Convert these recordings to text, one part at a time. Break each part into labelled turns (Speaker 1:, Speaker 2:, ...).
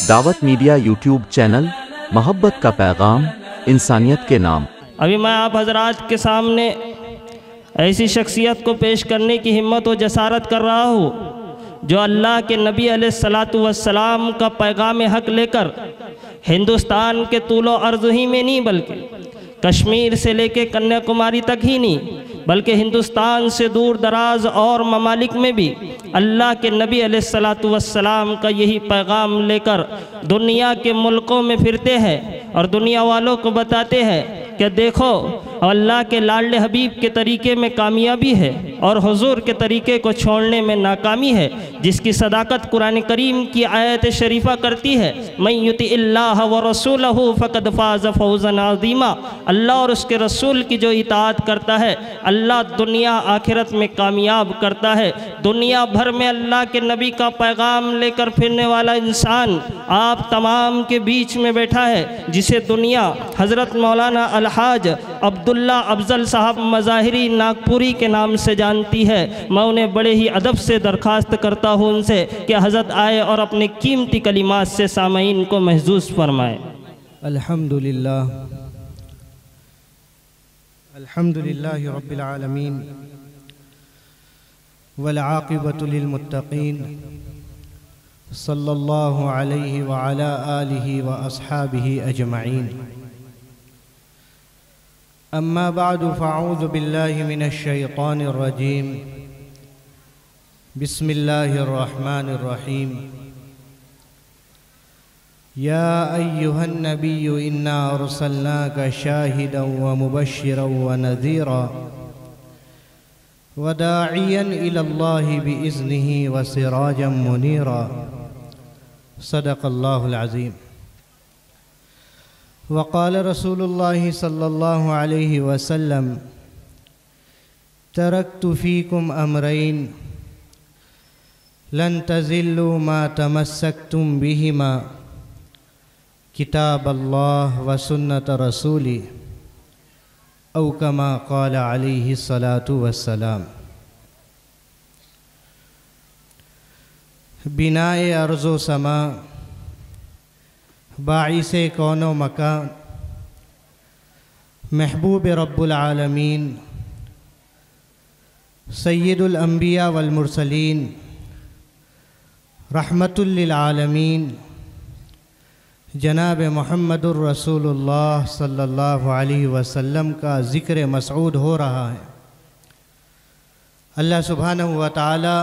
Speaker 1: दावत media YouTube channel, मोहब्बत का पैगाम, इंसानियत के नाम।
Speaker 2: अभी मैं आप हजरात के सामने ऐसी शख्सियत को पेश करने की हिम्मत और जसारत कर रहा हूँ जो अल्लाह के नबी अलैहिस्सलातु वस्सलाम का पैगाम हक़ लेकर हिंदुस्तान के तूलो अर्ज़ ही में नहीं, बल्कि कश्मीर से लेके कन्याकुमारी तक ही नहीं, बल्कि हिंदुस्तान से दूर दराज और ममालिक में भी अल्लाह के नबी अलैहिस्सलातु वस्सलाम का यही पैगाम लेकर दुनिया के मुल्कों में फिरते हैं और दुनिया वालों को बताते हैं कि देखो अल्लाह के लाडले हबीब के तरीके में कामयाबी है और हुजूर के तरीके को छोड़ने में नाकामी है, जिसकी सदाकत कुरान करीम की आयत शरीफा करती है, मैं युतिइल्लाह व रसूलहु फ़क़द फ़ाज़ फ़ौज़न अज़ीमा। अल्लाह और उसके रसूल की जो इताअत करता है अल्लाह दुनिया आखिरत में कामयाब करता है। दुनिया भर में अल्लाह के नबी का पैगाम लेकर फिरने वाला इंसान आप तमाम के बीच में बैठा है, जिसे दुनिया हज़रत मौलाना अलहाज अब्दुल्ला अफजल साहब मज़ाहिरी नागपुरी के नाम से जानती है। मैं उन्हें बड़े ही अदब से दरख्वास्त करता हूँ उनसे कि हज़रत आए और अपने कीमती कलिमात से सामईन को महसूस फरमाएँ।
Speaker 3: अल्हम्दुलिल्लाह अल्हम्दुलिल्लाहि रब्बिल आलमीन वल आक़िबतु लिल मुत्तक़ीन सल्लल्लाहु अलैहि व अला आलिहि व अस्हाबिहि अजमईन। अम्मा बादु फ़अऊज़ु बिल्लाहि मिनश शैतानिर रजीम। बिस्मिल्लाहिर रहमानिर रहीम। या अय्युहन नबिय्यु इन्ना अरसलनाका शाहिदन व मुबश्शिरन व नज़ीरा व दाइयन इलल्लाहि बिइज़्निहि व सिराजन मुनीरा। सदक़ल्लाहुल अज़ीम। वक़ाल रसूलुल्लाहि सल्लल्लाहु अलैहि वसल्लम तरक्तु फ़ीकुम अमरैन लन तज़िल्लू मा तमस्सक्तुम बिहिमा किताब अल्लाह व सुन्नत रसूली औ कमा क़ाल अलैहि सलातु वस्सलाम। बिनाए अर्ज़ो समा बाइसे कौनो मकान महबूब रब्बुल आलमीन सय्यदुल अंबिया वल मुरसलीन रहमतुल लिल आलमीन जनाब मुहम्मदुर रसूलुल्लाह सल्लल्लाहु अलैहि वसल्लम का ज़िक्र मसऊद हो रहा है। अल्लाह सुब्हानहु व तआला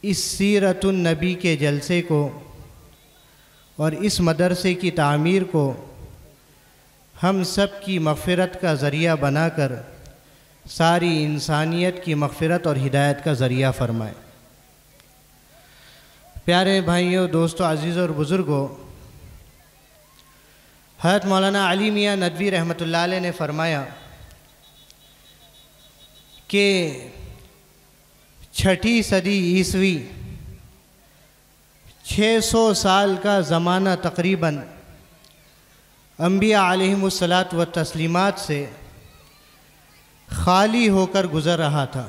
Speaker 3: इस सीरतुन नबी के जलसे को और इस मदरसे की तामीर को हम सब की मग़फ़िरत का ज़रिया बनाकर सारी इंसानियत की मग़फ़िरत और हिदायत का ज़रिया फ़रमाए। प्यारे भाइयों, दोस्तों, अज़ीज़ और बुज़ुर्गों, हज़रत मौलाना अली मियाँ नदवी रहमतुल्लाह अलैह ने फ़रमाया कि 6ठी सदी ईसवी 600 साल का ज़माना तकरीबन अंबिया अलैहिमुस्सलात व तस्लीमात से खाली होकर गुज़र रहा था।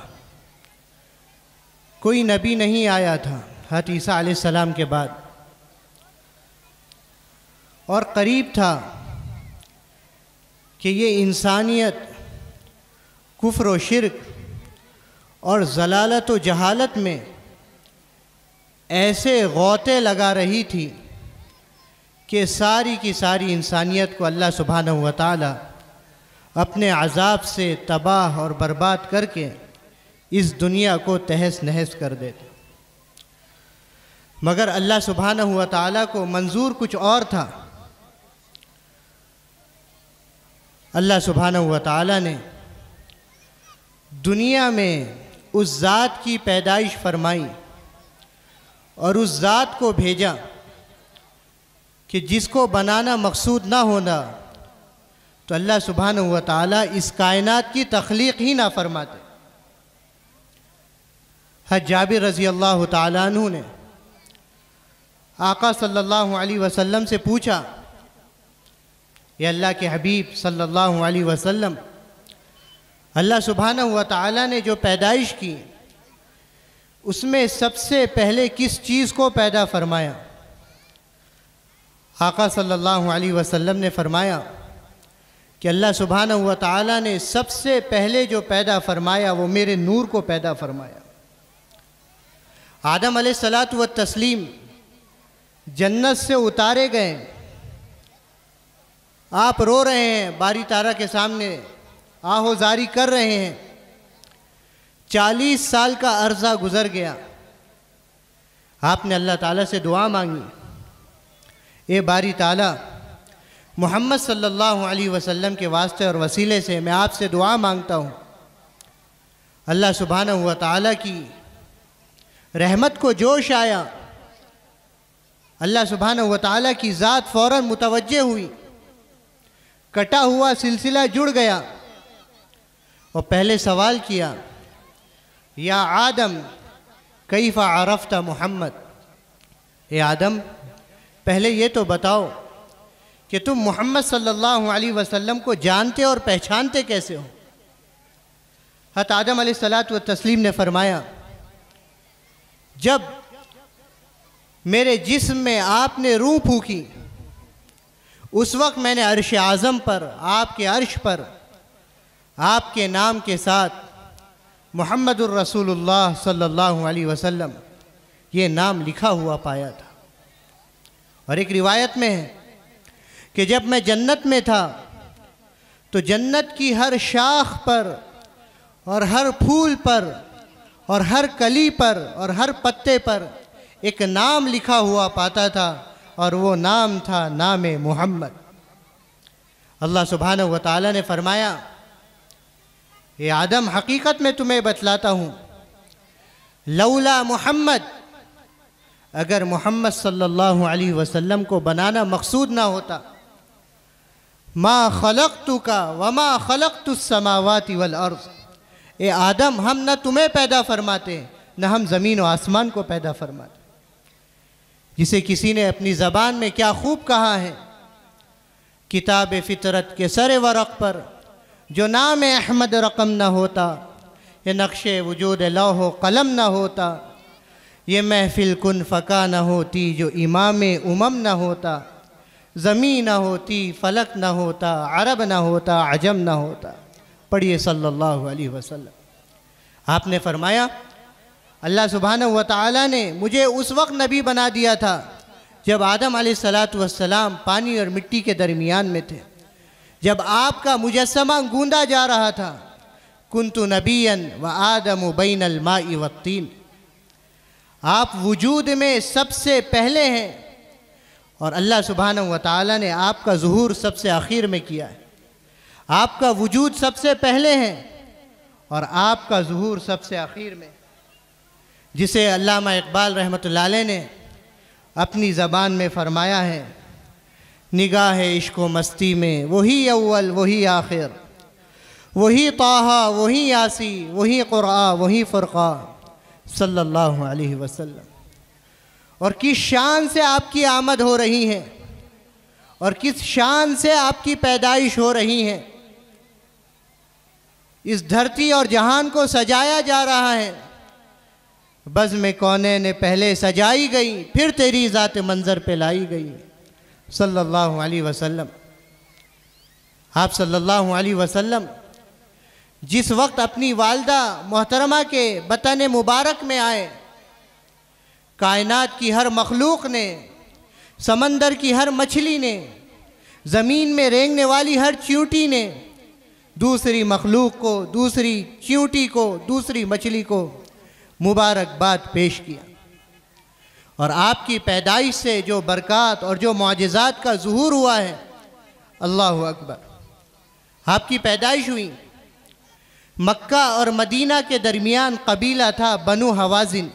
Speaker 3: कोई नबी नहीं आया था हज़रत ईसा अलैहिस्सलाम के बाद, और करीब था कि ये इंसानियत कुफ्र व शिर्क और ज़लालत व जहालत में ऐसे गौते लगा रही थी कि सारी की सारी इंसानियत को अल्लाह सुब्हानहु व तआला अपने अज़ाब से तबाह और बर्बाद करके इस दुनिया को तहस नहस कर देते। मगर अल्लाह सुब्हानहु व तआला को मंजूर कुछ और था। अल्लाह सुब्हानहु व तआला ने दुनिया में उस ज़ात की पैदाइश फरमाई और उस ज़ात को भेजा कि जिसको बनाना मकसूद ना होना तो अल्लाह सुब्हानहु व तआला इस कायनात की तख्लीक़ ही ना फरमाते। हज़रत जाबिर रज़ी अल्लाह तआला अन्हु ने आका सल्लल्लाहु अलैहि वसल्लम से पूछा, ये अल्लाह के हबीब सल्लल्लाहु अलैहि वसल्लम, अल्लाह सुब्हानहु व तआला ने जो पैदाइश की उसमें सबसे पहले किस चीज़ को पैदा फरमाया? आका सल्लल्लाहु अलैहि वसल्लम ने फरमाया कि अल्लाह सुब्हानहु व तआला ने सबसे पहले जो पैदा फरमाया वो मेरे नूर को पैदा फरमाया। आदम अलैहिस्सलातु व तस्लीम जन्नत से उतारे गए, आप रो रहे हैं, बारी तारा के सामने आहोजारी कर रहे हैं। 40 साल का अरसा गुजर गया, आपने अल्लाह ताला से दुआ मांगी, ए बारी ताला मोहम्मद सल्लल्लाहु अलैहि वसल्लम के वास्ते और वसीले से मैं आपसे दुआ मांगता हूँ। अल्लाह सुब्हानहु व तआला की रहमत को जोश आया, अल्लाह सुब्हानहु व तआला की ज़ात फ़ौरन मुतवज्जे हुई, कटा हुआ सिलसिला जुड़ गया और पहले सवाल किया, या आदम कैफ़ा अरफ़्ता मोहम्मद, ए आदम पहले ये तो बताओ कि तुम मोहम्मद सल्लल्लाहु अलैहि वसल्लम को जानते और पहचानते कैसे हो। हज़रत आदम अलैहिस्सलातु व तस्लीम ने फरमाया, जब मेरे जिस्म में आपने रूह फूंकी उस वक्त मैंने अर्श आज़म पर, आपके अर्श पर आपके नाम के साथ मुहम्मदुर रसूलुल्लाह सल्लल्लाहु अलैहि वसल्लम ये नाम लिखा हुआ पाया था। और एक रिवायत में है कि जब मैं जन्नत में था तो जन्नत की हर शाख पर और हर फूल पर और हर कली पर और हर पत्ते पर एक नाम लिखा हुआ पाता था और वो नाम था नाम मोहम्मद। अल्लाह सुब्हानहु व तआला ने फरमाया, ये आदम हकीकत में तुम्हें बतलाता हूँ, लौला मोहम्मद, अगर मोहम्मद सल्लल्लाहु अलैहि वसल्लम को बनाना मकसूद ना होता, मा खलक़तुका व मा खलक़तुस समावाति वल अर्ज़, ए आदम हम न तुम्हें पैदा फरमाते न हम ज़मीन और आसमान को पैदा फरमाते। जिसे किसी ने अपनी ज़बान में क्या खूब कहा है, किताब फ़ितरत के सरे वरक़ पर जो नाम अहमद रकम न होता, ये नक्शे वजूद लौह कलम न होता, ये महफिल कुन फ़का न होती जो इमाम उमम न होता, ज़मीन न होती फ़लक न होता, अरब न होता अजम न होता। पढ़िए सल्लल्लाहु अलैहि वसल्लम। आपने फरमाया, अल्लाह सुब्हानहु व तआला ने मुझे उस वक्त नबी बना दिया था जब आदम अलैहिस्सलातु वस्सलाम पानी और मिट्टी के दरमियान में थे, जब आपका मुजस्समा गूंदा जा रहा था। कुन्तु नबियन व आदम बैनल माई वत्तीन, आप वजूद में सबसे पहले हैं और अल्लाह सुब्हानहु व तआला ने आपका ज़ुहूर सबसे आखिर में किया है। आपका वजूद सबसे पहले है और आपका ज़ुहूर सबसे आखिर में, जिसे अल्लामा इक़बाल रहमतुल्लाह अलैह ने अपनी ज़बान में फ़रमाया है, निगाह इश्क़ व मस्ती में वही अव्वल वही आखिर, वही ताहा वही यासी वही क़ुरआ वही फ़ुरक़ा सल्लल्लाहु अलैहि वसल्लम। और किस शान से आपकी आमद हो रही है और किस शान से आपकी पैदाइश हो रही है। इस धरती और जहान को सजाया जा रहा है, बज़्म कौने ने पहले सजाई गई फिर तेरी ज़ात मंज़र पे लाई गई सल्लल्लाहु अलैहि वसल्लम। आप सल्लल्लाहु अलैहि वसल्लम जिस वक्त अपनी वालदा मोहतरमा के बतन मुबारक में आए, कायनात की हर मखलूक ने, समंदर की हर मछली ने, ज़मीन में रेंगने वाली हर चींटी ने दूसरी मखलूक को, दूसरी चींटी को, दूसरी मछली को मुबारकबाद पेश किया। और आपकी पैदाइश से जो बरक़ात और जो मौजज़ात का ज़ुहूर हुआ है, अल्लाहु अकबर। आपकी पैदाइश हुई, मक्का और मदीना के दरमियान कबीला था बनु हवाज़िन,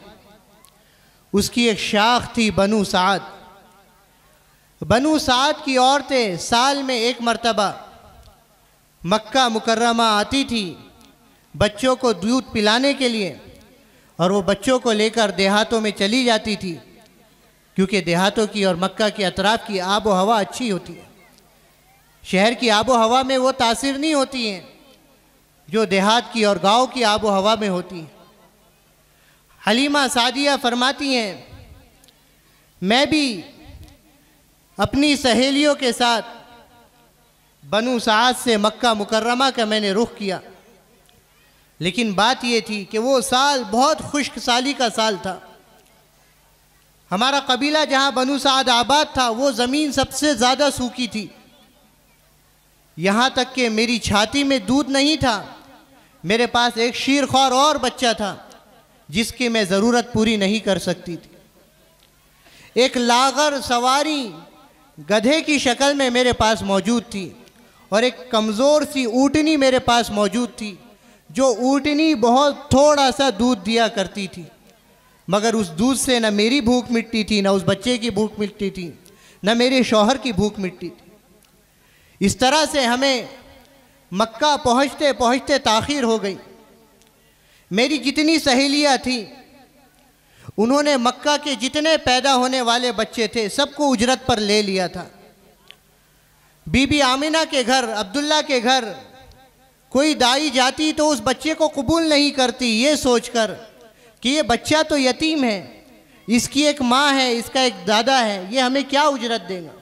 Speaker 3: उसकी एक शाख थी बनु साद। बनु साद की औरतें साल में एक मरतबा मक्का मुकर्रमा आती थी बच्चों को दूध पिलाने के लिए, और वो बच्चों को लेकर देहातों में चली जाती थी, क्योंकि देहातों की और मक्का के अतराफ़ की आबो हवा अच्छी होती है। शहर की आबो हवा में वो तासीर नहीं होती हैं जो देहात की और गांव की आबो हवा में होती है। हलीमा सादिया फरमाती हैं, मैं भी अपनी सहेलियों के साथ बनु साद से मक्का मुकर्रमा का मैंने रुख किया। लेकिन बात ये थी कि वो साल बहुत खुश्क साली का साल था। हमारा कबीला जहाँ बनु साद आबाद था वो ज़मीन सबसे ज़्यादा सूखी थी। यहाँ तक कि मेरी छाती में दूध नहीं था। मेरे पास एक शीरख्वार और बच्चा था जिसकी मैं ज़रूरत पूरी नहीं कर सकती थी। एक लागर सवारी गधे की शक्ल में मेरे पास मौजूद थी और एक कमज़ोर सी ऊँटनी मेरे पास मौजूद थी, जो ऊँटनी बहुत थोड़ा सा दूध दिया करती थी, मगर उस दूध से न मेरी भूख मिटती थी, न उस बच्चे की भूख मिटती थी, न मेरे शौहर की भूख मिटती थी। इस तरह से हमें मक्का पहुँचते पहुँचते ताख़ीर हो गई। मेरी जितनी सहेलियाँ थी उन्होंने मक्का के जितने पैदा होने वाले बच्चे थे सबको उजरत पर ले लिया था। बीबी आमिना के घर, अब्दुल्ला के घर कोई दाई जाती तो उस बच्चे को कबूल नहीं करती, ये सोचकर कि ये बच्चा तो यतीम है, इसकी एक माँ है, इसका एक दादा है, ये हमें क्या उजरत देगा।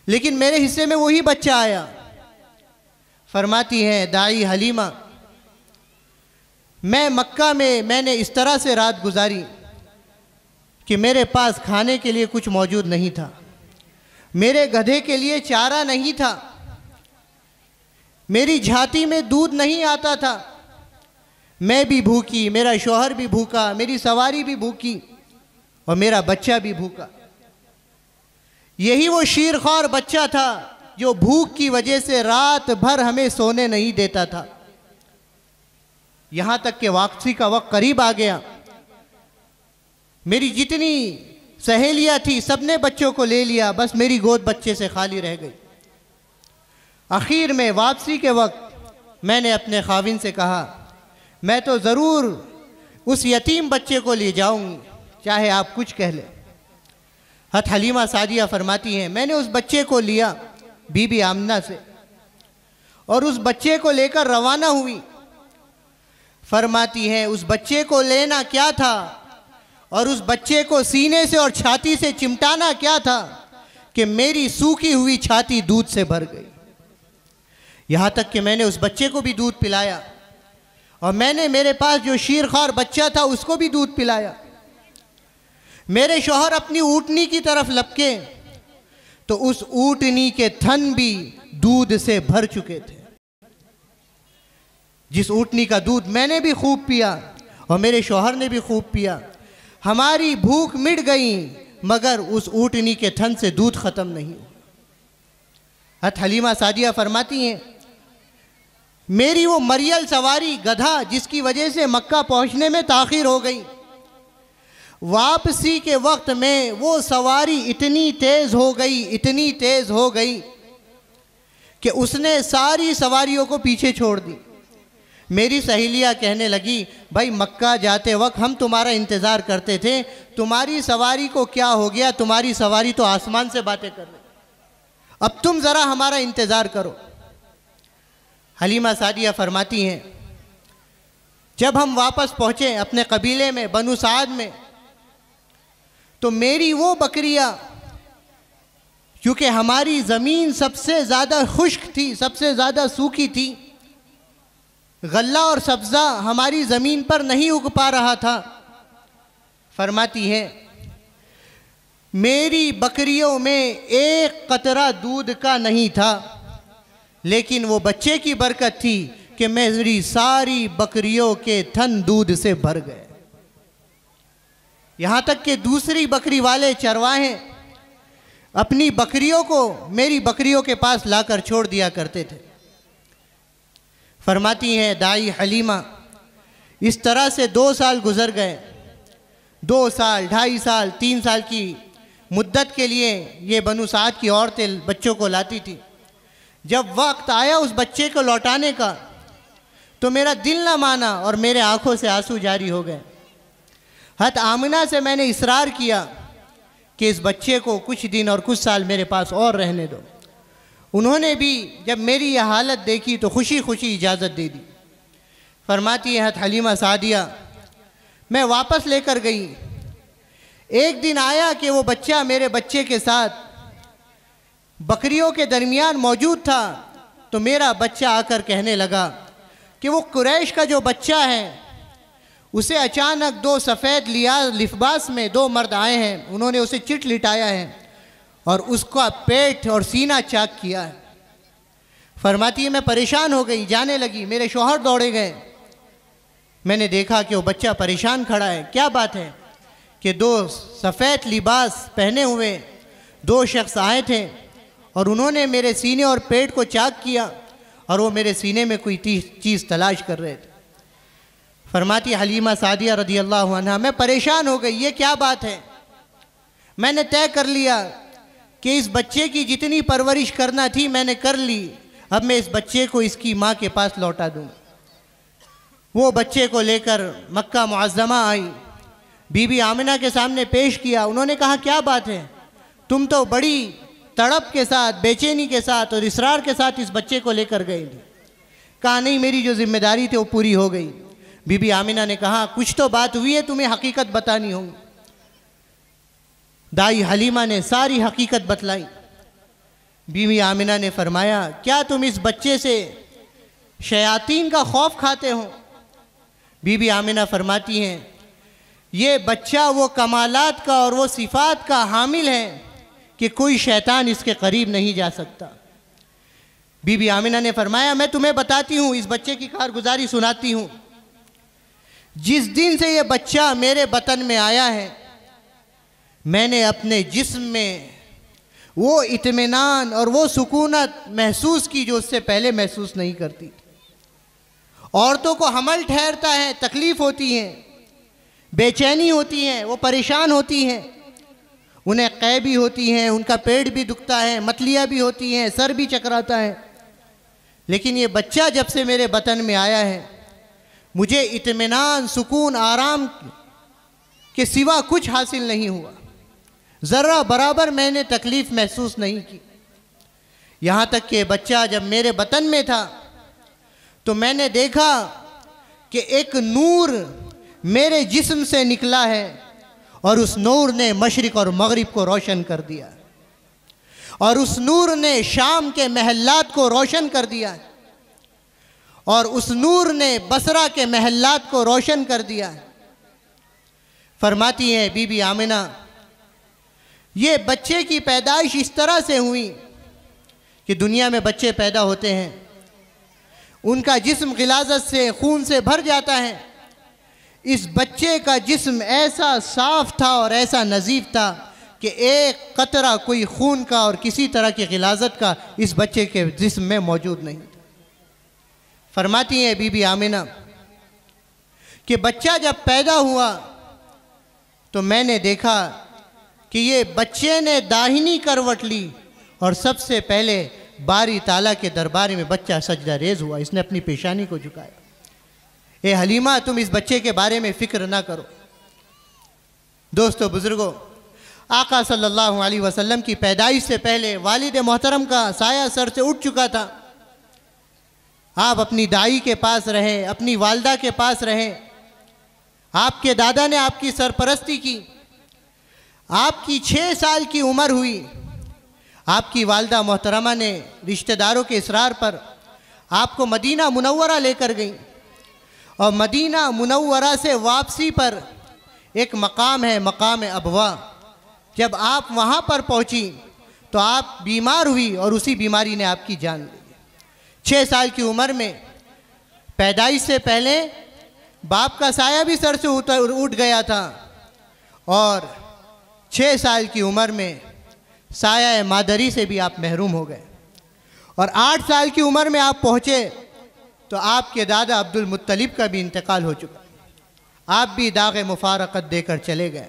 Speaker 3: लेकिन मेरे हिस्से में वही बच्चा आया। फरमाती हैं दाई हलीमा, मैं मक्का में मैंने इस तरह से रात गुजारी कि मेरे पास खाने के लिए कुछ मौजूद नहीं था, मेरे गधे के लिए चारा नहीं था, मेरी झाती में दूध नहीं आता था, मैं भी भूखी, मेरा शौहर भी भूखा, मेरी सवारी भी भूखी और मेरा बच्चा भी भूखा। यही वो शीरख्वार बच्चा था जो भूख की वजह से रात भर हमें सोने नहीं देता था। यहाँ तक कि वापसी का वक्त करीब आ गया। मेरी जितनी सहेलियाँ थी सबने बच्चों को ले लिया, बस मेरी गोद बच्चे से खाली रह गई। आखिर में वापसी के वक्त मैंने अपने खाविन से कहा, मैं तो ज़रूर उस यतीम बच्चे को ले जाऊंगी, चाहे आप कुछ कह लें। हत हलीमा सादिया फरमाती हैं, मैंने उस बच्चे को लिया बीबी आमना से और उस बच्चे को लेकर रवाना हुई। फरमाती हैं उस बच्चे को लेना क्या था और उस बच्चे को सीने से और छाती से चिमटाना क्या था कि मेरी सूखी हुई छाती दूध से भर गई। यहाँ तक कि मैंने उस बच्चे को भी दूध पिलाया और मैंने मेरे पास जो शीरख्वार बच्चा था उसको भी दूध पिलाया। मेरे शौहर अपनी ऊँटनी की तरफ लपके तो उस ऊँटनी के थन भी दूध से भर चुके थे। जिस ऊँटनी का दूध मैंने भी खूब पिया और मेरे शौहर ने भी खूब पिया, हमारी भूख मिट गई मगर उस ऊँटनी के थन से दूध ख़त्म नहीं। हत हलीमा सादिया फरमाती हैं, मेरी वो मरियल सवारी गधा जिसकी वजह से मक्का पहुंचने में ताख़ीर हो गई, वापसी के वक्त में वो सवारी इतनी तेज़ हो गई, इतनी तेज़ हो गई कि उसने सारी सवारियों को पीछे छोड़ दी। मेरी सहेलियाँ कहने लगी, भाई मक्का जाते वक्त हम तुम्हारा इंतज़ार करते थे, तुम्हारी सवारी को क्या हो गया, तुम्हारी सवारी तो आसमान से बातें कर रही, अब तुम ज़रा हमारा इंतज़ार करो। हलीमा सादिया फरमाती हैं, जब हम वापस पहुँचे अपने कबीले में बनु साद में, तो मेरी वो बकरियाँ, क्योंकि हमारी ज़मीन सबसे ज़्यादा खुश्क थी, सबसे ज़्यादा सूखी थी, गल्ला और सब्ज़ा हमारी ज़मीन पर नहीं उग पा रहा था। फरमाती है मेरी बकरियों में एक कतरा दूध का नहीं था, लेकिन वो बच्चे की बरकत थी कि मेरी सारी बकरियों के थन दूध से भर गए। यहाँ तक कि दूसरी बकरी वाले चरवाहे अपनी बकरियों को मेरी बकरियों के पास लाकर छोड़ दिया करते थे। फरमाती हैं दाई हलीमा, इस तरह से 2 साल गुजर गए। 2 साल, 2.5 साल, 3 साल की मुद्दत के लिए ये बनु साद की औरतें बच्चों को लाती थी। जब वक्त आया उस बच्चे को लौटाने का तो मेरा दिल ना माना और मेरे आंखों से आंसू जारी हो गए। हत आमिना से मैंने इसरार किया कि इस बच्चे को कुछ दिन और कुछ साल मेरे पास और रहने दो। उन्होंने भी जब मेरी यह हालत देखी तो खुशी खुशी इजाज़त दे दी। फरमाती है हत हलीमा सादिया, मैं वापस लेकर गई। एक दिन आया कि वो बच्चा मेरे बच्चे के साथ बकरियों के दरमियान मौजूद था, तो मेरा बच्चा आकर कहने लगा कि वो कुरैश का जो बच्चा है उसे अचानक दो सफ़ेद लिबास में दो मर्द आए हैं, उन्होंने उसे चिट लिटाया है और उसका पेट और सीना चाक किया है। फरमाती है मैं परेशान हो गई, जाने लगी, मेरे शौहर दौड़े गए। मैंने देखा कि वो बच्चा परेशान खड़ा है। क्या बात है कि दो सफ़ेद लिबास पहने हुए दो शख्स आए थे और उन्होंने मेरे सीने और पेट को चाक किया और वो मेरे सीने में कोई चीज़ तलाश कर रहे थे। फरमाती हलीमा सादिया रदी अल्लाह अन्हा, मैं परेशान हो गई, ये क्या बात है। मैंने तय कर लिया कि इस बच्चे की जितनी परवरिश करना थी मैंने कर ली, अब मैं इस बच्चे को इसकी माँ के पास लौटा दूँ। वो बच्चे को लेकर मक्का मुअज़्ज़मा आई, बीबी आमिना के सामने पेश किया। उन्होंने कहा क्या बात है, तुम तो बड़ी तड़प के साथ, बेचैनी के साथ और इसरार के साथ इस बच्चे को लेकर गई थी। कहा नहीं, मेरी जो जिम्मेदारी थी वो पूरी हो गई। बीबी आमिना ने कहा कुछ तो बात हुई है, तुम्हें हकीकत बतानी होगी। दाई हलीमा ने सारी हकीकत बतलाई। बीबी आमिना ने फरमाया क्या तुम इस बच्चे से शयातीन का खौफ खाते हो। बीबी आमिना फरमाती हैं ये बच्चा वो कमालात का और वो सिफात का हामिल है कि कोई शैतान इसके करीब नहीं जा सकता। बीबी आमिना ने फरमाया मैं तुम्हें बताती हूँ, इस बच्चे की कारगुजारी सुनाती हूँ। जिस दिन से ये बच्चा मेरे बतन में आया है मैंने अपने जिस्म में वो इत्मीनान और वो सुकूनत महसूस की जो उससे पहले महसूस नहीं करती थी। औरतों को हमल ठहरता है, तकलीफ़ होती है, बेचैनी होती है, वो परेशान होती हैं, उन्हें कै भी होती हैं, उनका पेट भी दुखता है, मतलियाँ भी होती हैं, सर भी चकराता है। लेकिन ये बच्चा जब से मेरे बतन में आया है मुझे इत्मीनान, सुकून, आराम के सिवा कुछ हासिल नहीं हुआ। ज़र्रा बराबर मैंने तकलीफ़ महसूस नहीं की। यहाँ तक कि बच्चा जब मेरे बतन में था तो मैंने देखा कि एक नूर मेरे जिस्म से निकला है और उस नूर ने मशरिक़ और मगरिब को रोशन कर दिया और उस नूर ने शाम के महल्लात को रोशन कर दिया और उस नूर ने बसरा के महल्लात को रोशन कर दिया। फरमाती हैं बीबी आमिना ये बच्चे की पैदाइश इस तरह से हुई कि दुनिया में बच्चे पैदा होते हैं, उनका जिस्म गिलाज़त से, खून से भर जाता है। इस बच्चे का जिस्म ऐसा साफ़ था और ऐसा नज़ीफ़ था कि एक कतरा कोई खून का और किसी तरह की गिलाज़त का इस बच्चे के जिस्म में मौजूद नहीं था। फरमाती हैं बीबी आमिना कि बच्चा जब पैदा हुआ तो मैंने देखा कि ये बच्चे ने दाहिनी करवट ली और सबसे पहले बारी ताला के दरबार में बच्चा सजदा रेज़ हुआ, इसने अपनी पेशानी को झुकाया। ए हलीमा तुम इस बच्चे के बारे में फ़िक्र ना करो। दोस्तों बुज़ुर्गों, आका सल्लल्लाहु अलैहि वसल्लम की पैदाइश से पहले वालिद मोहतरम का साया सर से उठ चुका था। आप अपनी दाई के पास रहे, अपनी वालदा के पास रहे, आपके दादा ने आपकी सरपरस्ती की। आपकी 6 साल की उम्र हुई, आपकी वालदा मोहतरमा ने रिश्तेदारों के इसरार पर आपको मदीना मुनव्वरा लेकर गई और मदीना मुनव्वरा से वापसी पर एक मकाम है, मकाम अबवा। जब आप वहाँ पर पहुँची तो आप बीमार हुई और उसी बीमारी ने आपकी जान ली। 6 साल की उम्र में पैदाइश से पहले बाप का साया भी सर से उठ गया था और 6 साल की उम्र में साया मादरी से भी आप महरूम हो गए और 8 साल की उम्र में आप पहुँचे तो आपके दादा अब्दुल मुत्तलिब का भी इंतकाल हो चुका, आप भी दाग़ मुफारक़त देकर चले गए।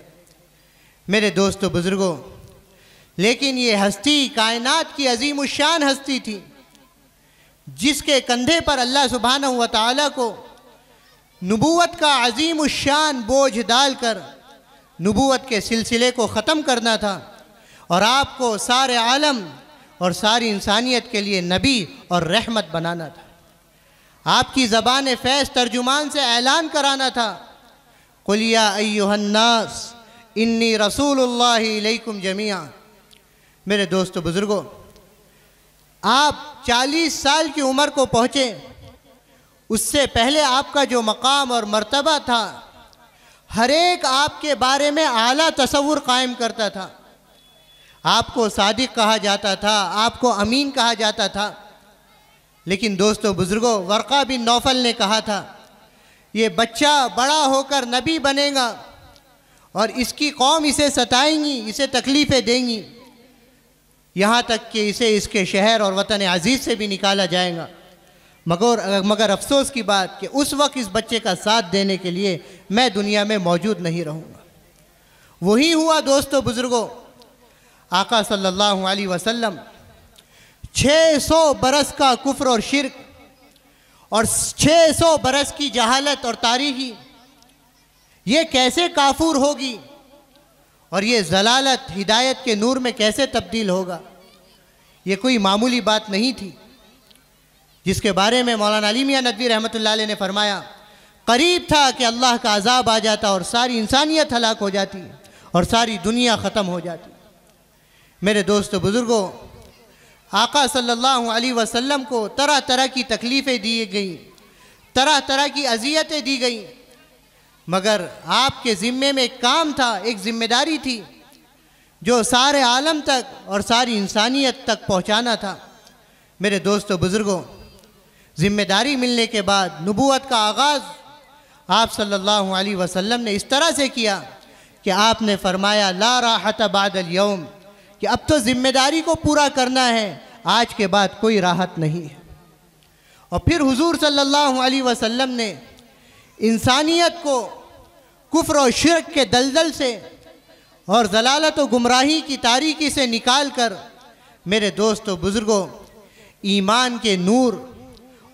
Speaker 3: मेरे दोस्तों बुज़ुर्गों, लेकिन ये हस्ती कायनात की अजीम उशान हस्ती थी जिसके कंधे पर अल्लाह सुब्हानहू व तआला को नबूवत का अजीम उशान बोझ डालकर नबूवत के सिलसिले को ख़त्म करना था और आपको सारे आलम और सारी इंसानियत के लिए नबी और रहमत बनाना था। आपकी ज़बान फ़ैज़ तर्जुमान से ऐलान कराना था, कुल या अय्युहन्नास इन्नी रसूलुल्लाहि इलैकुम जमीआ। मेरे दोस्तों बुज़ुर्गों, आप 40 साल की उम्र को पहुँचे, उससे पहले आपका जो मकाम और मर्तबा था, हर एक आपके बारे में आला तसव्वुर कायम करता था। आपको सादिक कहा जाता था, आपको अमीन कहा जाता था। लेकिन दोस्तों बुज़ुर्गों, वर्क़ा बिन नौफल ने कहा था, ये बच्चा बड़ा होकर नबी बनेगा और इसकी कौम इसे सताएंगी, इसे तकलीफ़ें देंगी, यहाँ तक कि इसे इसके शहर और वतन अज़ीज़ से भी निकाला जाएगा। मगर अफसोस की बात कि उस वक्त इस बच्चे का साथ देने के लिए मैं दुनिया में मौजूद नहीं रहूँगा। वही हुआ दोस्तों बुज़ुर्गों, आका सल्लल्लाहु अलैहि वसल्लम 600 बरस का कुफ्र और शिर्क और 600 बरस की जहालत और तारीकी, ये कैसे काफूर होगी और ये ज़लालत हिदायत के नूर में कैसे तब्दील होगा। ये कोई मामूली बात नहीं थी, जिसके बारे में मौलाना अली मियां नदवी रहमतुल्लाह अलैह ने फरमाया, करीब था कि अल्लाह का अजाब आ जाता और सारी इंसानियत हलाक हो जाती और सारी दुनिया ख़त्म हो जाती। मेरे दोस्तों बुज़ुर्गों, आका सल्लल्लाहु अलैहि वसल्लम को तरह तरह की तकलीफ़ें दी गई, तरह तरह की अज़ियतें दी गई, मगर आपके ज़िम्मे में एक काम था, एक ज़िम्मेदारी थी जो सारे आलम तक और सारी इंसानियत तक पहुँचाना था। मेरे दोस्तों बुज़ुर्गों, ज़िम्मेदारी मिलने के बाद नबूवत का आगाज़ आप सल्लल्लाहु अलैहि वसल्लम ने इस तरह से किया कि आपने फरमाया, ला राहत बादल यौम, कि अब तो ज़िम्मेदारी को पूरा करना है, आज के बाद कोई राहत नहीं है। और फिर हुजूर सल्लल्लाहु अलैहि वसल्लम ने इंसानियत को कुफ्र और शिर्क के दलदल से और ज़लालत व गुमराही की तारीकी से निकाल कर मेरे दोस्तों बुज़ुर्गों ईमान के नूर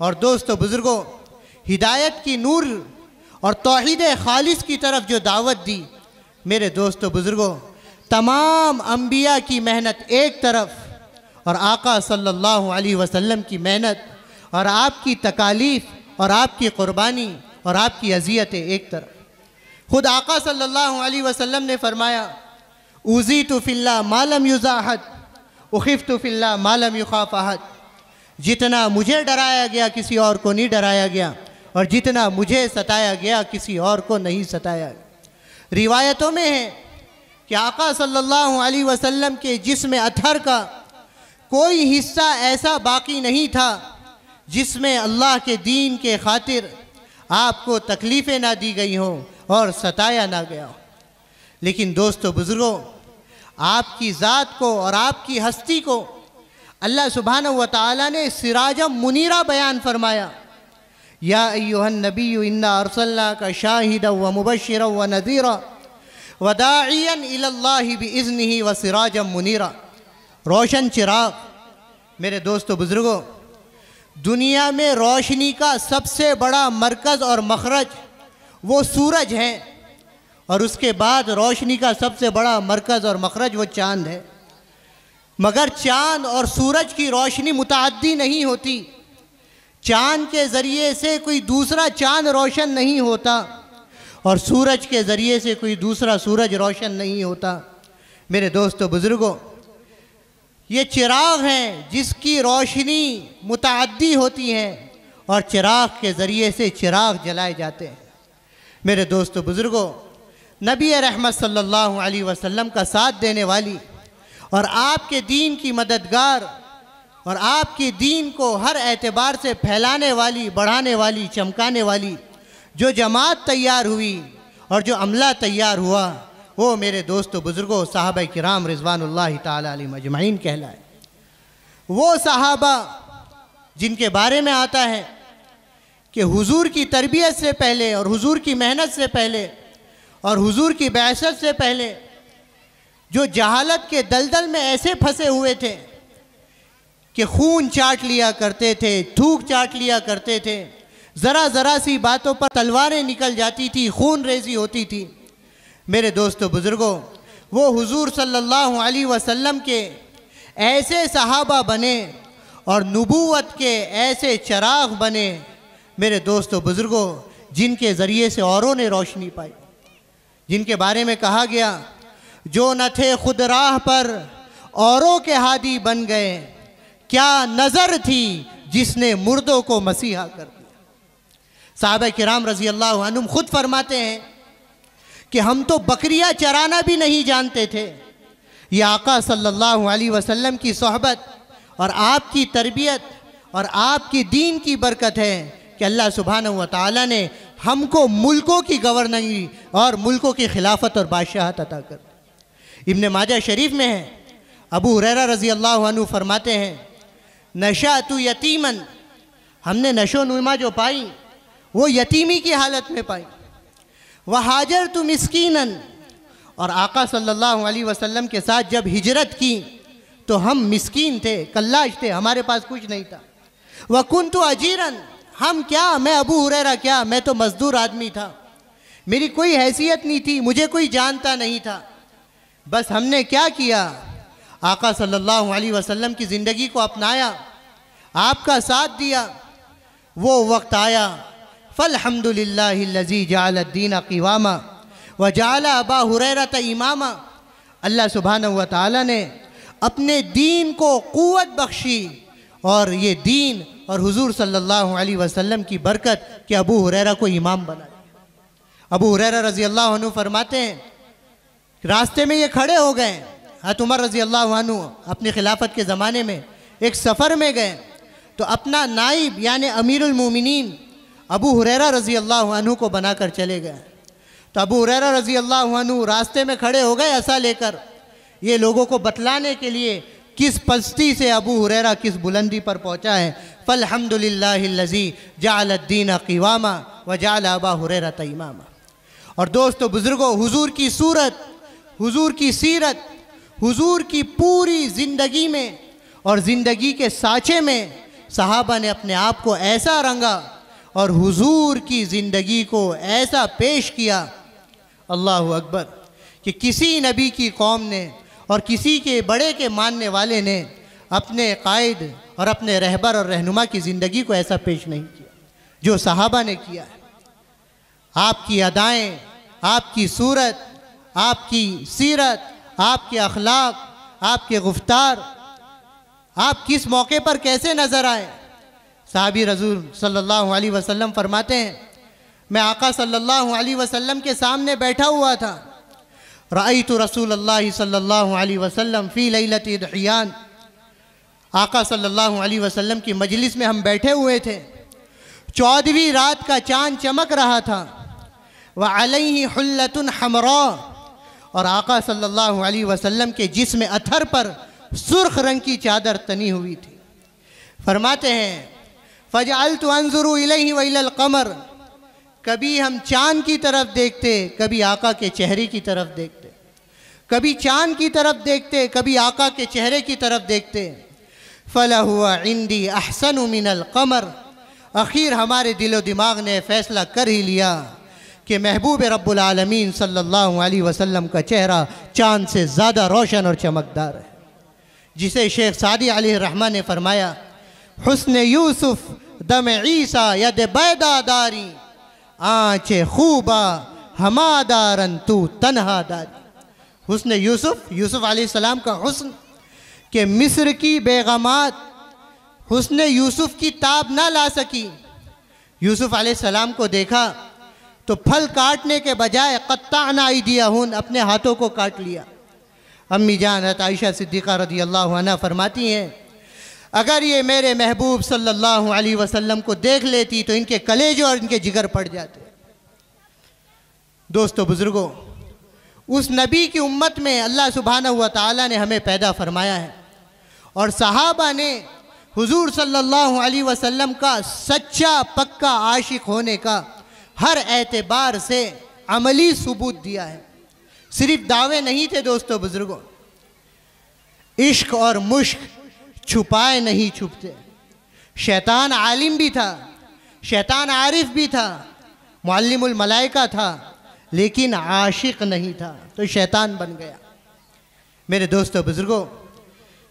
Speaker 3: और दोस्तों बुज़ुर्गों हिदायत की नूर और तौहीद खालिस की तरफ जो दावत दी, मेरे दोस्तों बुज़ुर्गों तमाम अंबिया की मेहनत एक तरफ और आका सल्लल्लाहु अलैहि वसल्लम की मेहनत और आपकी तकालीफ और आपकी क़ुरबानी और आपकी अज़ियतें एक तरफ। ख़ुद आका सल्लल्लाहु अलैहि वसल्लम ने फरमाया, उज़ीतु फ़िल्लाह मा लम युज़ाहद उख़िफ़्तु फ़िल्लाह मा लम युख़ाफ़ अहद। जितना मुझे डराया गया किसी और को नहीं डराया गया, और जितना मुझे सताया गया किसी और को नहीं सताया गया। रिवायतों में है कि आका सल्लल्लाहु अलैहि वसल्लम के जिस्म अतहर का कोई हिस्सा ऐसा बाकी नहीं था जिसमें अल्लाह के दीन के खातिर आपको तकलीफ़ें ना दी गई हों और सताया ना गया हो। लेकिन दोस्तों बुज़ुर्गों, आपकी ज़ात को और आपकी हस्ती को अल्लाह सुब्हानहु व तआला ने सिराजम मुनीरा बयान फरमाया, या अय्युहन नबिय्यु इन्ना अरसलनाका शाहिदन व मुबश्शिरन व नज़ीरा व दाइयन इलल्लाहि बिइज़्निही व सिराजम मुनीरा। रोशन चिराग। मेरे दोस्तों बुज़ुर्गों, दुनिया में रोशनी का सबसे बड़ा मरकज़ और मखरज वो सूरज है, और उसके बाद रोशनी का सबसे बड़ा मरकज़ और मखरज वो चाँद है। मगर चाँद और सूरज की रोशनी मुतअद्दी नहीं होती। चाँद के ज़रिए से कोई दूसरा चाँद रोशन नहीं होता और सूरज के ज़रिए से कोई दूसरा सूरज रोशन नहीं होता। मेरे दोस्तों बुज़ुर्गों, ये चिराग हैं जिसकी रोशनी मुतअद्दी होती है और चिराग के ज़रिए से चिराग जलाए जाते हैं। मेरे दोस्तों बुज़ुर्गों, नबी रहमत सल्लल्लाहु अलैहि वसल्लम का साथ देने वाली और आपके दीन की मददगार और आपके दीन को हर एतबार से फैलाने वाली, बढ़ाने वाली, चमकाने वाली जो जमात तैयार हुई और जो अमला तैयार हुआ, वो मेरे दोस्तों बुज़ुर्गों सहाबा किराम रिज़वानुल्लाहि ताला अलैहिम अजमईन कहलाए। वो सहाबा जिनके बारे में आता है कि हुजूर की तरबियत से पहले और हुजूर की मेहनत से पहले और हुजूर की बैसत से पहले जो जहालत के दलदल में ऐसे फंसे हुए थे कि खून चाट लिया करते थे, थूक चाट लिया करते थे, ज़रा ज़रा सी बातों पर तलवारें निकल जाती थी, खून रेज़ी होती थी। मेरे दोस्तों बुज़ुर्गों, वो हुजूर सल्लल्लाहु अलैहि वसल्लम के ऐसे सहाबा बने और नबूवत के ऐसे चिराग बने मेरे दोस्तों बुज़ुर्गों, जिनके ज़रिए से औरों ने रोशनी पाई, जिनके बारे में कहा गया, जो न थे खुद राह पर औरों के हादी बन गए, क्या नज़र थी जिसने मुर्दों को मसीहा कर दिया। साहबा किराम रज़ी अल्लाह अन्हुम खुद फरमाते हैं कि हम तो बकरियां चराना भी नहीं जानते थे। ये आका सल्लल्लाहु अलैहि वसल्लम की सोहबत और आपकी तरबियत और आपकी दीन की बरकत है कि अल्लाह सुब्हानहू व तआला ने हमको मुल्कों की गवर्नरी और मुल्कों की खिलाफत और बादशाहत अता कर दी। इब्न माजा शरीफ में है, अबू हुरैरा रज़ी अल्लाह अन्हु फरमाते हैं, नशातु यतीमन, हमने नशो नुमा जो पाई वो यतीमी की हालत में पाई। वह हाजर तु मिस्कीनन, और आका सल्लल्लाहु अलैहि वसल्लम के साथ जब हिजरत की तो हम मिस्कीन थे, कल्लाश थे, हमारे पास कुछ नहीं था। वह कुन्तु अजीरन, हम क्या, मैं अबू हुरैरा क्या, मैं तो मजदूर आदमी था, मेरी कोई हैसियत नहीं थी, मुझे कोई जानता नहीं था। बस हमने क्या किया, आका सल्लल्लाहु अलैहि वसल्लम की ज़िंदगी को अपनाया, आपका साथ दिया। वो वक्त आया, फ़ल्हम्दुलिल्लाहिल्लज़ी जअलद्दीन क़िवामा व जअल अबा हुरैरत इमामा। अल्लाह सुब्हानहू व तआला ने अपने दीन को क़ुव्वत बख्शी और ये दीन और हुजूर सल्लल्लाहु अलैहि वसल्लम की बरकत कि अबू हुरैरा को इमाम बना। अबू हुरैरा रज़ी अल्लाह अन्हु फरमाते हैं, रास्ते में ये खड़े हो गए। हज़रत उमर रज़ी अल्लाह अन्हु अपनी खिलाफत के ज़माने में एक सफ़र में गए तो अपना नाइब यानी अमीरुल मोमिनीन अबू हुरैरा रज़ी अल्लाह अन्हु को बनाकर चले गए। तो अबू हुरैरा रज़ी अल्लाह अन्हु रास्ते में खड़े हो गए असा लेकर, ये लोगों को बतलाने के लिए किस पस्ती से अबू हुरैरा किस बुलंदी पर पहुँचा है। फ़ल्हम्दुलिल्लाहिल्लज़ी जअलद्दीन क़िवामा व जअल अबा हुरैरत इमामा। और दोस्तों बुज़ुर्गों, हुजूर की सूरत, हुजूर की सीरत, हुजूर की पूरी ज़िंदगी में और ज़िंदगी के साँचे में सहाबा ने अपने आप को ऐसा रंगा और हुजूर की ज़िंदगी को ऐसा पेश किया, अल्लाहु अकबर, कि किसी नबी की कौम ने और किसी के बड़े के मानने वाले ने अपने कायद और अपने रहबर और रहनुमा की ज़िंदगी को ऐसा पेश नहीं किया जो सहाबा ने किया है। आपकी अदाएँ, आपकी सूरत, आपकी सीरत, आपके अखलाक, आपके गुफ्तार, आप किस मौके पर कैसे नज़र आए। साहबी रसूल सल्लल्लाहु अलैहि वसल्लम फरमाते हैं, मैं आका सल्लल्लाहु अलैहि वसल्लम के सामने बैठा हुआ था। रअयतु रसूलल्लाहि सल्लल्लाहु अलैहि वसल्लम फ़ी लैलति दुहियान, आका सल्लल्लाहु अलैहि वसल्लम की मजलिस में हम बैठे हुए थे, 14वीं रात का चाँद चमक रहा था। व अलैहि हुल्लतुन हमरा, और आका सल्लल्लाहु अलैहि वसल्लम के जिस्म अथर पर सुर्ख रंग की चादर तनी हुई थी। फरमाते हैं, फ़जअल्तु अंज़ुरु इलैहि व इलल क़मर, कभी हम चाँद की तरफ देखते, कभी आका के चेहरे की तरफ देखते, कभी चाँद की तरफ देखते, कभी आका के चेहरे की तरफ देखते। फ़लहुवा इंदी अहसनु मिनल क़मर, आखिर हमारे दिलो दिमाग ने फ़ैसला कर ही लिया कि महबूब रब्बुल आलमीन सल्लल्लाहु अलैहि वसल्लम का चेहरा चाँद से ज़्यादा रोशन और चमकदार है। जिसे शेख सादी अलैहि रहमा ने फरमाया, हुस्न यूसुफ दम ईसा यद बैदा दारी, आँचे खूबा हमादारन तू तन्हा दारी। हुस्न यूसुफ, यूसुफ अलैहिस्सलाम का हुस्न कि मिस्र की बेगमात हुस्न यूसुफ की ताब ना ला सकी। यूसुफ अलैहिस्सलाम को देखा तो फल काटने के बजाय क़त्ताअना अयदियहुन, अपने हाथों को काट लिया। अम्मी जान हज़रत आयशा सिद्दीक़ा रज़ियल्लाहु अन्हा फरमाती हैं, अगर ये मेरे महबूब सल्लल्लाहु अलैहि वसल्लम को देख लेती तो इनके कलेजे और इनके जिगर फट जाते। दोस्तों बुज़ुर्गों, उस नबी की उम्मत में अल्लाह सुब्हानहू व तआला ने हमें पैदा फरमाया है और सहाबा ने हुजूर सल्लल्लाहु अलैहि वसल्लम का सच्चा पक्का आशिक होने का हर एतबार से अमली सबूत दिया है। सिर्फ दावे नहीं थे दोस्तों बुज़ुर्गों, इश्क और मुश्क छुपाए नहीं छुपते। शैतान आलिम भी था, शैतान आरिफ भी था, मुअल्लिमुल मलाइका था, लेकिन आशिक नहीं था तो शैतान बन गया। मेरे दोस्तों बुज़ुर्गों,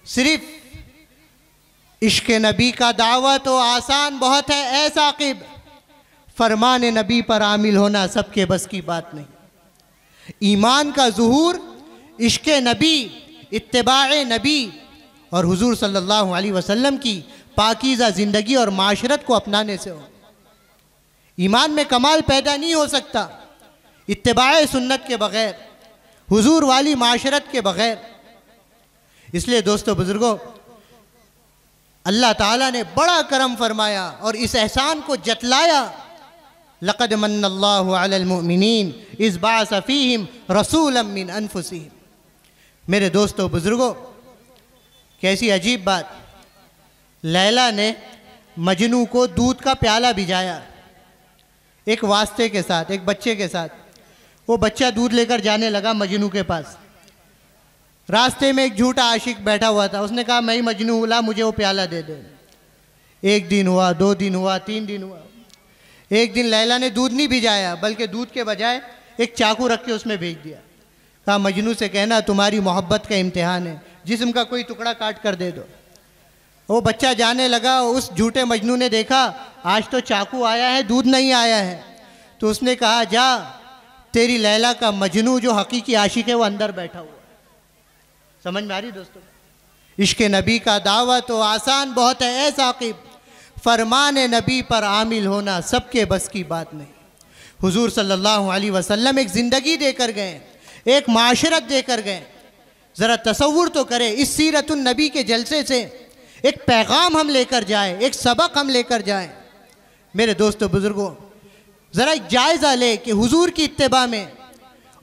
Speaker 3: सिर्फ इश्क नबी का दावा तो आसान बहुत है, ऐसा साकिब फरमान नबी पर आमिल होना सबके बस की बात नहीं। ईमान का ज़ुहूर इश्क नबी, इत्तिबाए नबी और हुजूर सल्लल्लाहु अलैहि वसल्लम की पाकीज़ा ज़िंदगी और माशरत को अपनाने से हो। ईमान में कमाल पैदा नहीं हो सकता इत्तिबाए सुन्नत के बग़ैर, हुजूर वाली माशरत के बग़ैर। इसलिए दोस्तों बुज़ुर्गों, अल्लाह ताला ने बड़ा करम फरमाया और इस एहसान को जतलाया। लक़द मन्नल्लाहु अलल मुमिनीन इज़ बअस फ़ीहिम रसूलन मिन अनफुसिहिम। मेरे दोस्तों बुज़ुर्गों, कैसी अजीब बात, लैला ने मजनू को दूध का प्याला भिजाया एक वास्ते के साथ, एक बच्चे के साथ। वो बच्चा दूध लेकर जाने लगा मजनू के पास। रास्ते में एक झूठा आशिक बैठा हुआ था, उसने कहा मैं ही मजनू हूँ, ला मुझे वो प्याला दे दे। 1 दिन हुआ, 2 दिन हुआ, 3 दिन हुआ। एक दिन लैला ने दूध नहीं भिजाया, बल्कि दूध के बजाय एक चाकू रख के उसमें भेज दिया। कहा मजनू से कहना तुम्हारी मोहब्बत का इम्तिहान है, जिस्म का कोई टुकड़ा काट कर दे दो। वो बच्चा जाने लगा। उस झूठे मजनू ने देखा आज तो चाकू आया है, दूध नहीं आया है, तो उसने कहा जा तेरी लैला का मजनू जो हकीकी आशिक है वो अंदर बैठा हुआ। समझ में आ रही दोस्तों? इश्क नबी का दावा तो आसान बहुत है। ऐ साकिब, फरमान नबी पर आमिल होना सबके बस की बात नहीं। हुजूर सल्लल्लाहु अलैहि वसल्लम एक ज़िंदगी देकर गए, एक माशरत देकर गए। ज़रा तसव्वुर तो करें, इस सीरतुन नबी के जलसे से एक पैगाम हम लेकर जाएं, एक सबक हम लेकर जाएं। मेरे दोस्तों बुज़ुर्गों, ज़रा एक जायज़ा ले कि हुजूर की इत्तिबा में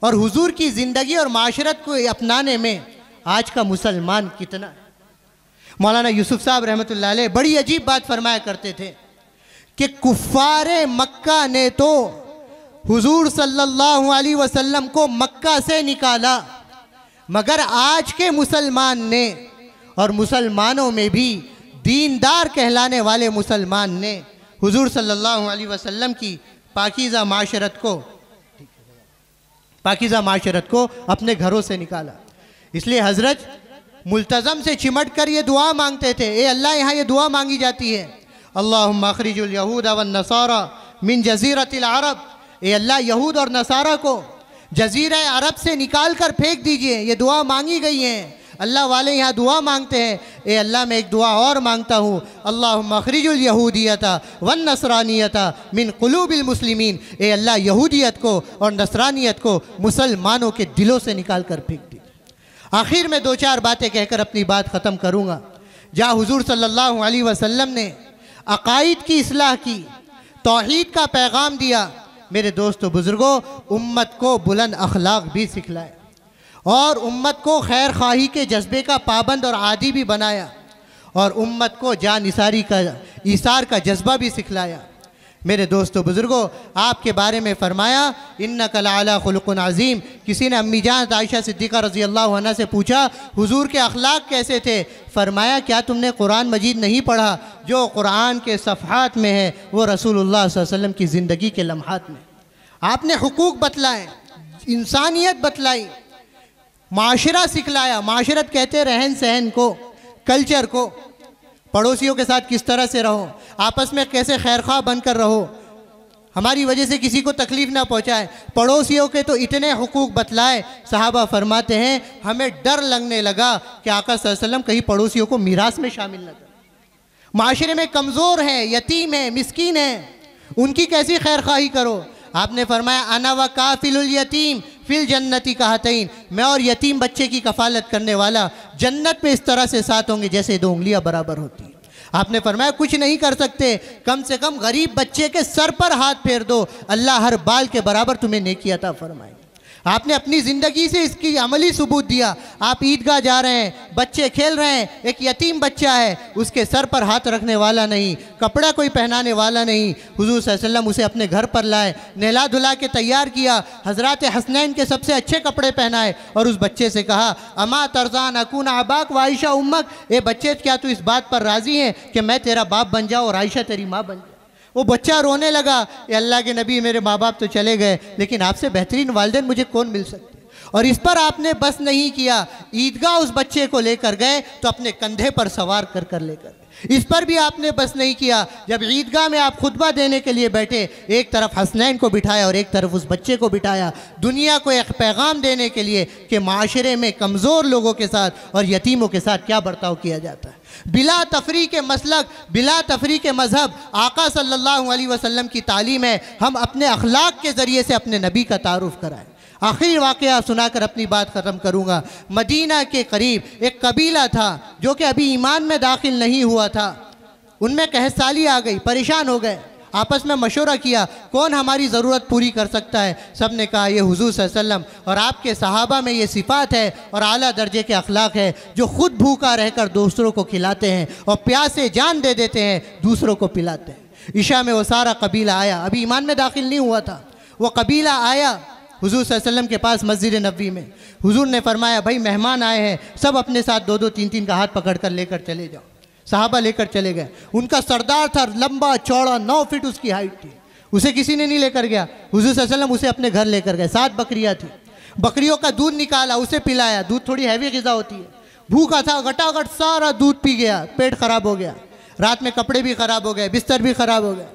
Speaker 3: और हुजूर की ज़िंदगी और माशरत को अपनाने में आज का मुसलमान कितना है। मौलाना यूसुफ साहब रहमतुल्लाह अलैह बड़ी अजीब बात फरमाया करते थे कि कुफ़ारे मक्का ने तो हुजूर सल्लल्लाहु अलैहि वसल्लम को मक्का से निकाला, मगर आज के मुसलमान ने और मुसलमानों में भी दीनदार कहलाने वाले मुसलमान ने हुजूर सल्लल्लाहु अलैहि वसल्लम की पाकीज़ा माशरत को अपने घरों से निकाला। इसलिए हज़रत मुल्तज़म से चिमट कर ये दुआ मांगते थे। ए अल्लाह, यहाँ ये दुआ मांगी जाती है, अल्लाहुम्मा अख़रिजुल यहूद वन नसारा मिन जज़ीरतिल अरब। ए अल्लाह, यहूद और नसारा को जज़ीरा अरब से निकाल कर फेंक दीजिए। ये दुआ मांगी गई है। अल्लाह वाले यहाँ दुआ मांगते हैं। ए अल्लाह, मैं एक दुआ और मांगता हूँ, अल्लाहुम्मा अख़रिजुल यहूदियता वन नसरानियता मिन क़ुलूबिल मुस्लिमीन। ए अल्लाह, यहूदियत को और नसरानियत को मुसलमानों के दिलों से निकाल कर फेंक दी। आखिर में 2-4 बातें कहकर अपनी बात ख़त्म करूँगा। जहाँ हुजूर सल्लल्लाहु अलैहि वसल्लम ने अक़ाइद की इस्लाह की, तौहीद का पैगाम दिया। मेरे दोस्तों बुज़ुर्गों, उम्मत को बुलंद अखलाक भी सिखलाए और उम्मत को खैर ख्वाही के जज्बे का पाबंद और आदी भी बनाया और उम्मत को जान ईसार का जज्बा भी सिखलाया। मेरे दोस्तों बुज़ुर्गों, आपके बारे में फ़रमाया इन्नका लअला खुलुक़ुन अज़ीम। किसी ने अम्मी जान आयशा सिद्दीक़ा रज़ियल्लाहु अन्हा से पूछा हुजूर के अखलाक कैसे थे? फ़रमाया क्या तुमने कुरान मजीद नहीं पढ़ा? जो कुरान के सफ़हात में है वो रसूलुल्लाह सल्लल्लाहु अलैहि वसल्लम की ज़िंदगी के लम्हात में। आपने हुकूक बतलाए, इंसानियत बतलाई, माशरा सिखलाया। माशरत कहते रहन सहन को, कल्चर को, पड़ोसियों के साथ किस तरह से रहो, आपस में कैसे खैरख्वाह बनकर रहो, हमारी वजह से किसी को तकलीफ़ ना पहुँचाए। पड़ोसियों के तो इतने हुकूक बतलाए, सहाबा फरमाते हैं हमें डर लगने लगा कि आका सल्लल्लाहु अलैहि वसल्लम कहीं पड़ोसियों को मीरास में शामिल न करें। माशरे में कमज़ोर हैं, यतीम हैं, मिस्कीन हैं, उनकी कैसी खैरख्वाही करो। आपने फरमाया अना व काफिलुल यतीम फिल जन्नती कहतैन, मैं और यतीम बच्चे की कफ़ालत करने वाला जन्नत में इस तरह से साथ होंगे जैसे 2 उंगलियां बराबर होती हैं। आपने फरमाया कुछ नहीं कर सकते, कम से कम गरीब बच्चे के सर पर हाथ फेर दो, अल्लाह हर बाल के बराबर तुम्हें नेकी अता फरमाए। आपने अपनी ज़िंदगी से इसकी अमली सबूत दिया। आप ईदगाह जा रहे हैं, बच्चे खेल रहे हैं, एक यतीम बच्चा है, उसके सर पर हाथ रखने वाला नहीं, कपड़ा कोई पहनाने वाला नहीं, हुजूर सल्लल्लाहु अलैहि वसल्लम उसे अपने घर पर लाए, नहला धुला के तैयार किया, हज़रात हसनैन के सबसे अच्छे कपड़े पहनाए और उस बच्चे से कहा अमा तर्ज़ान अकून अबाक व आयशा उम्मक, ए बच्चे क्या तू इस बात पर राज़ी है कि मैं तेरा बाप बन जाऊँ और आयशा तेरी माँ बन जाए? वो बच्चा रोने लगा, ये अल्लाह के नबी मेरे माँ बाप तो चले गए, लेकिन आपसे बेहतरीन वालिदैन मुझे कौन मिल सकते? और इस पर आपने बस नहीं किया, ईदगाह उस बच्चे को लेकर गए तो अपने कंधे पर सवार कर कर लेकर गए। इस पर भी आपने बस नहीं किया, जब ईदगाह में आप खुतबा देने के लिए बैठे, एक तरफ हसनैन को बिठाया और एक तरफ उस बच्चे को बिठाया, दुनिया को एक पैगाम देने के लिए कि माशरे में कमज़ोर लोगों के साथ और यतीमों के साथ क्या बर्ताव किया जाता है। बिला तफरी के मसलक, बिला तफरी के मज़हब आका सल्लल्लाहु अलैहि वसल्लम की तालीम है। हम अपने अखलाक के ज़रिए से अपने नबी का तारुफ कराएं। आखिरी वाक़या सुनाकर अपनी बात ख़त्म करूँगा। मदीना के करीब एक कबीला था जो कि अभी ईमान में दाखिल नहीं हुआ था। उनमें कहसाली आ गई, परेशान हो गए, आपस में मशवरा किया कौन हमारी ज़रूरत पूरी कर सकता है। सब ने कहा ये हुज़ूर सल्लल्लाहु अलैहि वसल्लम और आपके सहाबा में ये सिफ़ात है और आला दर्जे के अखलाक है जो ख़ुद भूखा रहकर दूसरों को खिलाते हैं और प्यासे जान दे देते हैं, दूसरों को पिलाते हैं। इशा में वो सारा कबीला आया, अभी ईमान में दाखिल नहीं हुआ था। वो कबीला आया हुज़ूर सल्लल्लाहु अलैहि वसल्लम के पास मस्जिद नबवी में। हुज़ूर ने फरमाया भाई मेहमान आए हैं, सब अपने साथ 2-2 3-3 का हाथ पकड़ कर लेकर चले जाओ। सहाबा लेकर चले गए। उनका सरदार था, लंबा चौड़ा 9 फीट उसकी हाइट थी, उसे किसी ने नहीं लेकर गया। हुज़ूर सल्लल्लाहु अलैहि वसल्लम उसे अपने घर लेकर गए। 7 बकरियाँ थी, बकरियों का दूध निकाला, उसे पिलाया। दूध थोड़ी हैवी ग़िज़ा होती है, भूखा था, घटाघट सारा दूध पी गया, पेट ख़राब हो गया। रात में कपड़े भी ख़राब हो गए, बिस्तर भी ख़राब हो गए।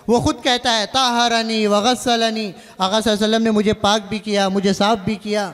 Speaker 3: वो ख़ुद कहता है ताहरनी वग़स्सलनी, आक़ा सल्लल्लाहु अलैहि वसल्लम ने मुझे पाक भी किया, मुझे साफ़ भी किया।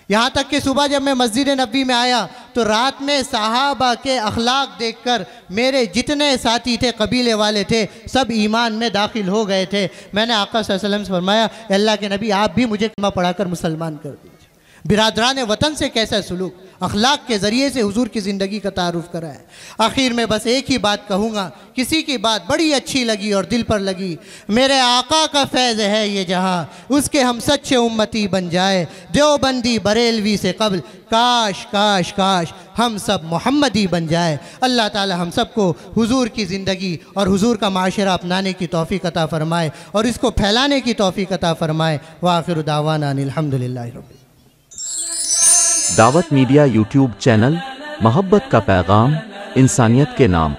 Speaker 3: यहाँ तक कि सुबह जब मैं मस्जिद नबवी में आया तो रात में सहाबा के अखलाक देखकर मेरे जितने साथी थे, कबीले वाले थे, सब ईमान में दाखिल हो गए थे। मैंने आक़ा सल्लल्लाहु अलैहि वसल्लम से फरमाया अल्लाह के नबी आप भी मुझे कलमा पढ़ाकर मुसलमान कर दीजिए। बिरादरान वतन से कैसा सलूक, अखलाक के ज़रिए से हुजूर की ज़िंदगी का तारुफ कराए। आखिर में बस एक ही बात कहूँगा, किसी की बात बड़ी अच्छी लगी और दिल पर लगी, मेरे आका का फैज़ है ये जहाँ, उसके हम सच्चे उम्मती बन जाए। देवबंदी बरेलवी से कबल काश काश काश हम सब मोहम्मदी बन जाए। अल्लाह ताला हम सबको हुजूर की ज़िंदगी और हुजूर का माशरा अपनाने की तौफ़ीक़ अता फ़रमाए और इसको फैलाने की तौफ़ीक़ अता फ़रमाए। व आखिरु दावाना अनिल हम्दुलिल्लाहि रब्बिल।
Speaker 1: दावत मीडिया यूट्यूब चैनल, मोहब्बत का पैगाम, इंसानियत के नाम।